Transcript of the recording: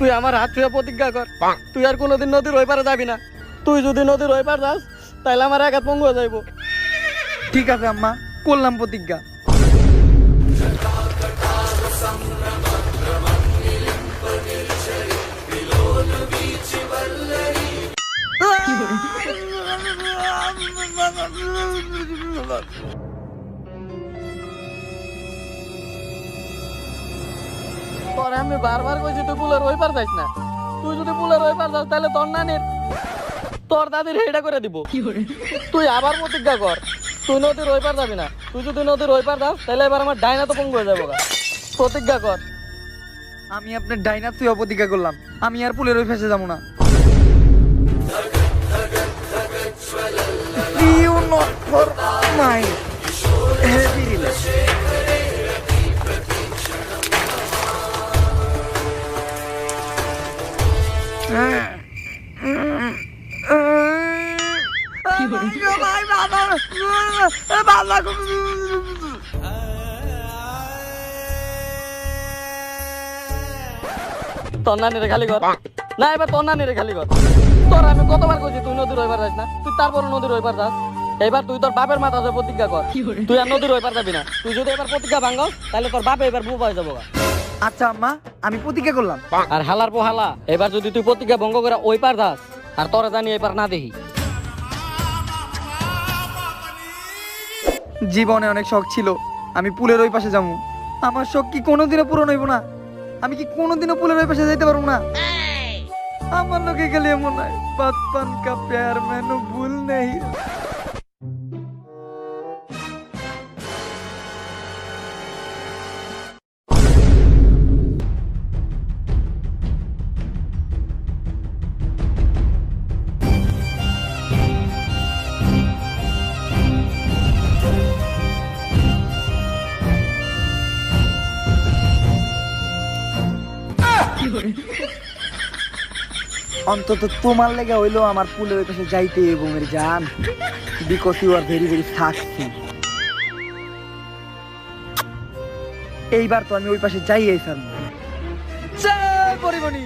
তুই আমার হাত ছুঁয়ে প্রতিজ্ঞা কর তুই আর কোনোদিন নদীর ওই পারে যাবি না। তুই যদি নদীর ওই পার যাস তাহলে আমার এক হাত পঙ্গু হয়ে যাইব। ঠিক আছে আম্মা, করলাম প্রতিজ্ঞা। তোরে আমি বারবার কইছি তুই পুলের ওই পার যাইস না। তুই যদি পুলের ওই পার যাস তাহলে তোর নানির তোর দাদির হেডা করে দিব। তুই আবার প্রতিজ্ঞা কর তুই নদীর ওই পার যাবি না। তুই যদি নদীর ওই পার যাস তাহলে এবার আমার ডাইনা তো পঙ্গু হয়ে যাবো। প্রতিজ্ঞা কর। আমি আপনার ডাইনা তুই প্রতিজ্ঞা করলাম, আমি আর পুলের ওই ফেসে যাবো না। You not for my heavy relax. তোর নানিরে খালি কর না, এবার তোর নানিরে খালি কর। তোর আমি কতবার কইছি তুই নদীর ওই পার যাস না, তুই তারপর নদীর ওই পার যাস। এবার তুই তোর বাপের মাথা ধরে প্রতিজ্ঞা কর তুই আর নদীর ওই পার যাবি না। তুই যদি এবার প্রতিজ্ঞা ভাঙস তাহলে তোর বাপে এবার বউ পাই যাবো। আচ্ছা আম্মা, আমি প্রতিজ্ঞা করলাম। আর হালার পোহালা এবার যদি তুই প্রতিজ্ঞা ভঙ্গ করে ওই পার যাস আর তোরা জানি এই পার না দেখি। জীবনে অনেক শখ ছিল আমি পুলের ওই পাশে যাবো, আমার শখ কি কোনোদিনও পূরণ হইব না? আমি কি কোনোদিনও পুলের ওই পাশে যাইতে পারবো না? আমার লোকে গেলে এমন হয় बचपन का प्यार मैंने भूल नहीं। অন্তত তোমার লেগে হইলো আমার পুলের ওই পাশে যাইতে এবং এর জান, because you are very very সাকসি। এইবার তো আমি ওই পাশে যাই এই সামনে। জয় পরিমণি।